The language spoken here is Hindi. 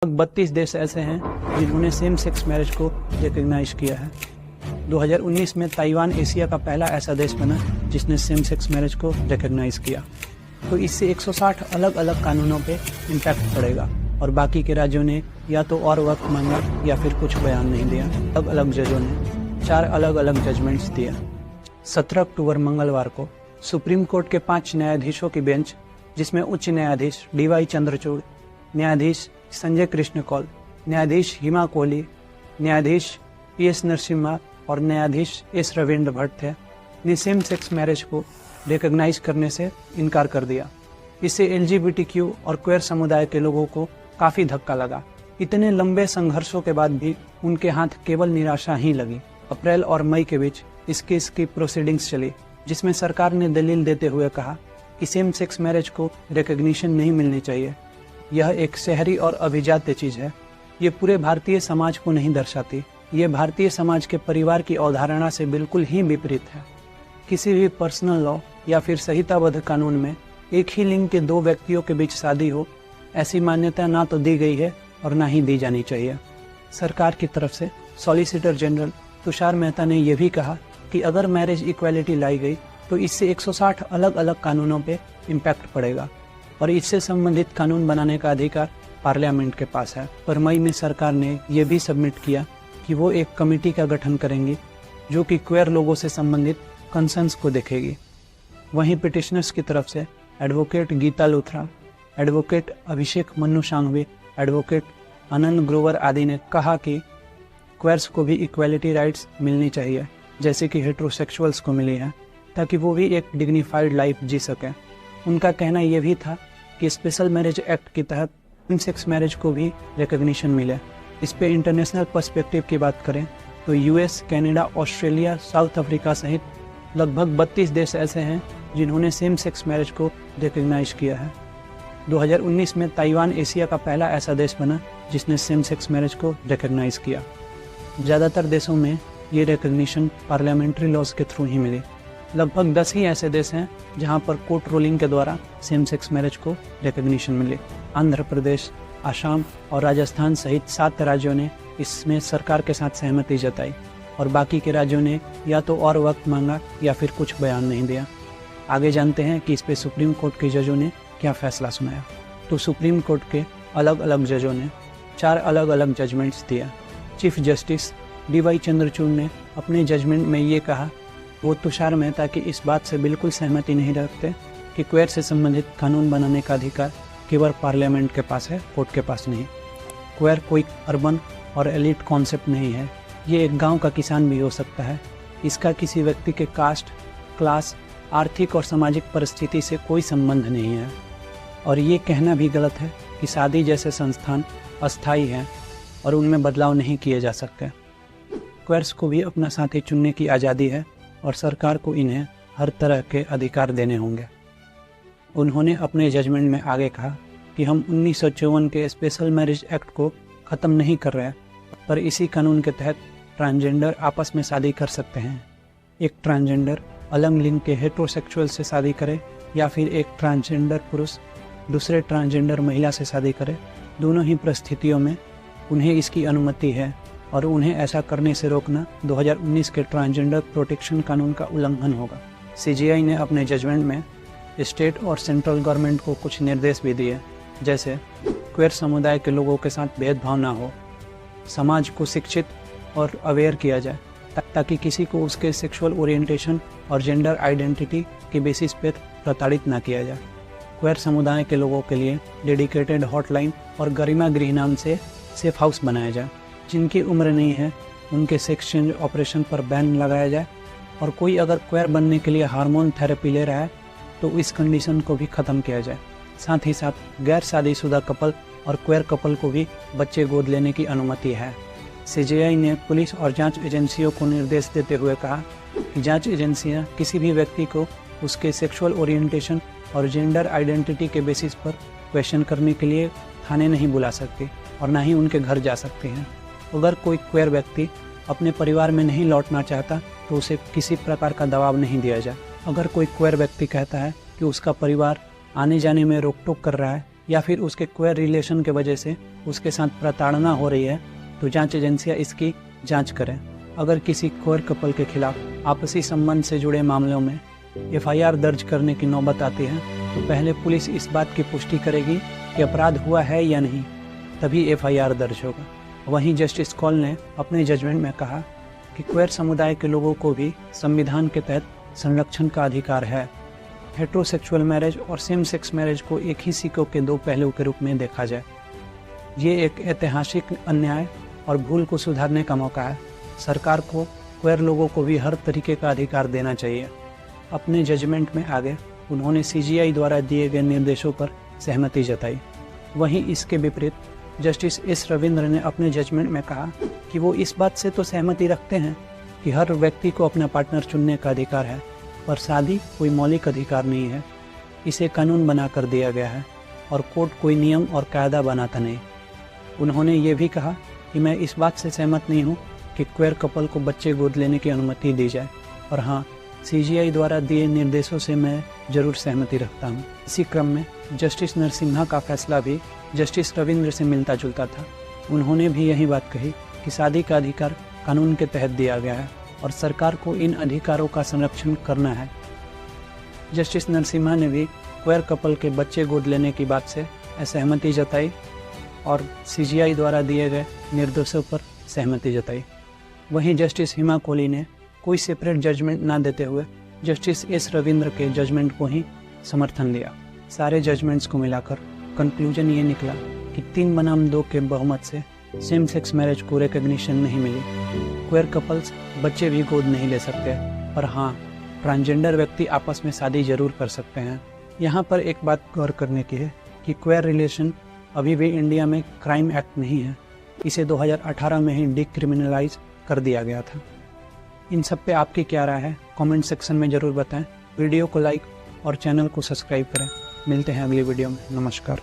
लगभग 32 देश ऐसे हैं जिन्होंने सेम सेक्स मैरिज को रिकग्नाइज किया है। 2019 में ताइवान एशिया का पहला ऐसा देश बना जिसने सेम सेक्स मैरिज को रिकग्नाइज किया। तो इससे 160 अलग अलग कानूनों पे इम्पैक्ट पड़ेगा और बाकी के राज्यों ने या तो और वक्त मांगा या फिर कुछ बयान नहीं दिया। अलग अलग जजों ने 4 अलग अलग जजमेंट्स दिया। 17 अक्टूबर मंगलवार को सुप्रीम कोर्ट के 5 न्यायाधीशों की बेंच, जिसमें उच्च न्यायाधीश DY चंद्रचूड़, न्यायाधीश संजय कृष्ण कौल, न्यायाधीश हिमा कोहली, न्यायाधीश PS नरसिम्हा और न्यायाधीश S रविंद्र भट्ट थे, ने सेम सेक्स मैरिज को रिकग्नाइज करने से इनकार कर दिया। इससे LGBTQ और क्वेयर समुदाय के लोगों को काफ़ी धक्का लगा। इतने लंबे संघर्षों के बाद भी उनके हाथ केवल निराशा ही लगी। अप्रैल और मई के बीच इस केस की प्रोसीडिंग्स चली, जिसमें सरकार ने दलील देते हुए कहा कि सेम सेक्स मैरिज को रिकग्निशन नहीं मिलनी चाहिए। यह एक शहरी और अभिजात्य चीज़ है। ये पूरे भारतीय समाज को नहीं दर्शाती। ये भारतीय समाज के परिवार की अवधारणा से बिल्कुल ही विपरीत है। किसी भी पर्सनल लॉ या फिर संहिताबद्ध कानून में एक ही लिंग के 2 व्यक्तियों के बीच शादी हो, ऐसी मान्यता ना तो दी गई है और ना ही दी जानी चाहिए। सरकार की तरफ से सॉलिसिटर जनरल तुषार मेहता ने यह भी कहा कि अगर मैरिज इक्वालिटी लाई गई तो इससे 160 अलग अलग कानूनों पे इम्पैक्ट पड़ेगा और इससे संबंधित कानून बनाने का अधिकार पार्लियामेंट के पास है। पर मई में सरकार ने यह भी सबमिट किया कि वो एक कमेटी का गठन करेंगी जो कि क्वेयर लोगों से संबंधित कंसर्न्स को देखेगी। वहीं पिटिशनर्स की तरफ से advocate Gita Luthra, advocate Abhishek Manu Sanghvi, advocate आनंद ग्रोवर आदि ने कहा कि क्वेयर्स को भी इक्वालिटी राइट्स मिलनी चाहिए जैसे कि हेट्रोसेक्सुअल्स को मिली है, ताकि वो भी एक डिग्निफाइड लाइफ जी सकें। उनका कहना यह भी था कि स्पेशल मैरिज एक्ट के तहत सेम सेक्स मैरिज को भी रिकग्निशन मिले। इस पे इंटरनेशनल पर्सपेक्टिव की बात करें तो US, Canada, Australia, south Africa सहित लगभग 32 देश ऐसे हैं जिन्होंने सेम सेक्स मैरिज को रिकग्नाइज किया है। 2019 में ताइवान एशिया का पहला ऐसा देश बना जिसने सेम सेक्स मैरिज को रिकग्नाइज किया। ज़्यादातर देशों में ये रिकग्निशन पार्लियामेंट्री लॉज के थ्रू ही मिली। लगभग 10 ही ऐसे देश हैं जहां पर कोर्ट रूलिंग के द्वारा सेम सेक्स मैरिज को रिकग्निशन मिली। आंध्र प्रदेश, आसाम और राजस्थान सहित 7 राज्यों ने इसमें सरकार के साथ सहमति जताई और बाकी के राज्यों ने या तो और वक्त मांगा या फिर कुछ बयान नहीं दिया। आगे जानते हैं कि इस पे सुप्रीम कोर्ट के जजों ने क्या फैसला सुनाया। तो सुप्रीम कोर्ट के अलग अलग जजों ने 4 अलग अलग जजमेंट्स दिया। चीफ जस्टिस DY चंद्रचूड़ ने अपने जजमेंट में ये कहा वो तुषार मेहता की इस बात से बिल्कुल सहमति नहीं रखते कि क्वेयर से संबंधित कानून बनाने का अधिकार केवल पार्लियामेंट के पास है, कोर्ट के पास नहीं। क्वेयर कोई अर्बन और एलिट कॉन्सेप्ट नहीं है। ये एक गांव का किसान भी हो सकता है। इसका किसी व्यक्ति के कास्ट, क्लास, आर्थिक और सामाजिक परिस्थिति से कोई संबंध नहीं है। और ये कहना भी गलत है कि शादी जैसे संस्थान अस्थायी हैं और उनमें बदलाव नहीं किए जा सकते। क्वेयर्स को भी अपना साथी चुनने की आज़ादी है और सरकार को इन्हें हर तरह के अधिकार देने होंगे। उन्होंने अपने जजमेंट में आगे कहा कि हम 1954 के स्पेशल मैरिज एक्ट को ख़त्म नहीं कर रहे हैं, पर इसी कानून के तहत ट्रांसजेंडर आपस में शादी कर सकते हैं। एक ट्रांसजेंडर अलग लिंग के हेट्रोसेक्सुअल से शादी करे या फिर एक ट्रांसजेंडर पुरुष दूसरे ट्रांसजेंडर महिला से शादी करे, दोनों ही परिस्थितियों में उन्हें इसकी अनुमति है और उन्हें ऐसा करने से रोकना 2019 के ट्रांसजेंडर प्रोटेक्शन कानून का उल्लंघन होगा। CJI ने अपने जजमेंट में स्टेट और सेंट्रल गवर्नमेंट को कुछ निर्देश भी दिए, जैसे क्वेयर समुदाय के लोगों के साथ भेदभाव ना हो, समाज को शिक्षित और अवेयर किया जाए ताकि किसी को उसके सेक्सुअल ओरिएंटेशन और जेंडर आइडेंटिटी के बेसिस पर प्रताड़ित ना किया जाए। क्वेयर समुदाय के लोगों के लिए डेडिकेटेड हॉटलाइन और गरिमा गृह नाम से सेफ हाउस बनाया जाए। जिनकी उम्र नहीं है उनके सेक्स चेंज ऑपरेशन पर बैन लगाया जाए और कोई अगर क्वेयर बनने के लिए हार्मोन थेरेपी ले रहा है तो इस कंडीशन को भी ख़त्म किया जाए। साथ ही साथ गैर शादीशुदा कपल और क्वेयर कपल को भी बच्चे गोद लेने की अनुमति है। CJI ने पुलिस और जांच एजेंसियों को निर्देश देते हुए कहा कि जांच एजेंसियां किसी भी व्यक्ति को उसके सेक्सुअल ओरिएंटेशन और जेंडर आइडेंटिटी के बेसिस पर क्वेश्चन करने के लिए थाने नहीं बुला सकती और ना ही उनके घर जा सकते हैं। अगर कोई क्वेयर व्यक्ति अपने परिवार में नहीं लौटना चाहता तो उसे किसी प्रकार का दबाव नहीं दिया जाए। अगर कोई क्वेयर व्यक्ति कहता है कि उसका परिवार आने जाने में रोक टोक कर रहा है या फिर उसके क्वेयर रिलेशन के वजह से उसके साथ प्रताड़ना हो रही है तो जांच एजेंसियां इसकी जांच करें। अगर किसी क्वेयर कपल के खिलाफ आपसी संबंध से जुड़े मामलों में एफआईआर दर्ज करने की नौबत आती है तो पहले पुलिस इस बात की पुष्टि करेगी कि अपराध हुआ है या नहीं, तभी एफआईआर दर्ज होगा। वहीं जस्टिस कौल ने अपने जजमेंट में कहा कि क्वेयर समुदाय के लोगों को भी संविधान के तहत संरक्षण का अधिकार है। हेट्रोसेक्सुअल मैरिज और सेम सेक्स मैरिज को एक ही सिक्के के दो पहलू के रूप में देखा जाए। ये एक ऐतिहासिक अन्याय और भूल को सुधारने का मौका है। सरकार को क्वेयर लोगों को भी हर तरीके का अधिकार देना चाहिए। अपने जजमेंट में आगे उन्होंने सीजीआई द्वारा दिए गए निर्देशों पर सहमति जताई। वहीं इसके विपरीत जस्टिस एस रविंद्र ने अपने जजमेंट में कहा कि वो इस बात से तो सहमति रखते हैं कि हर व्यक्ति को अपना पार्टनर चुनने का अधिकार है, पर शादी कोई मौलिक अधिकार नहीं है। इसे कानून बना कर दिया गया है और कोर्ट कोई नियम और कायदा बनाता नहीं। उन्होंने ये भी कहा कि मैं इस बात से सहमत नहीं हूँ कि क्वेयर कपल को बच्चे गोद लेने की अनुमति दी जाए, और हाँ, सीजीआई द्वारा दिए निर्देशों से मैं जरूर सहमति रखता हूँ। इसी क्रम में जस्टिस नरसिम्हा का फैसला भी जस्टिस रविंद्र से मिलता जुलता था। उन्होंने भी यही बात कही कि शादी का अधिकार कानून के तहत दिया गया है और सरकार को इन अधिकारों का संरक्षण करना है। जस्टिस नरसिम्हा ने भी क्वेयर कपल के बच्चे गोद लेने की बात से असहमति जताई और सीजीआई द्वारा दिए गए निर्देशों पर सहमति जताई। वहीं जस्टिस हिमा कोहली ने कोई सेपरेट जजमेंट ना देते हुए जस्टिस एस रविंद्र के जजमेंट को ही समर्थन दिया। सारे जजमेंट्स को मिलाकर कंक्लूजन ये निकला कि 3 बनाम 2 के बहुमत से सेम सेक्स मैरिज को रिकॉग्निशन नहीं मिली। क्वेयर कपल्स बच्चे भी गोद नहीं ले सकते, पर हाँ, ट्रांसजेंडर व्यक्ति आपस में शादी जरूर कर सकते हैं। यहाँ पर एक बात गौर करने की है कि क्वेयर रिलेशन अभी भी इंडिया में क्राइम एक्ट नहीं है। इसे 2018 में ही डिक्रिमिनलाइज कर दिया गया था। इन सब पे आपकी क्या राय है, कमेंट सेक्शन में ज़रूर बताएं। वीडियो को लाइक और चैनल को सब्सक्राइब करें। मिलते हैं अगली वीडियो में। नमस्कार।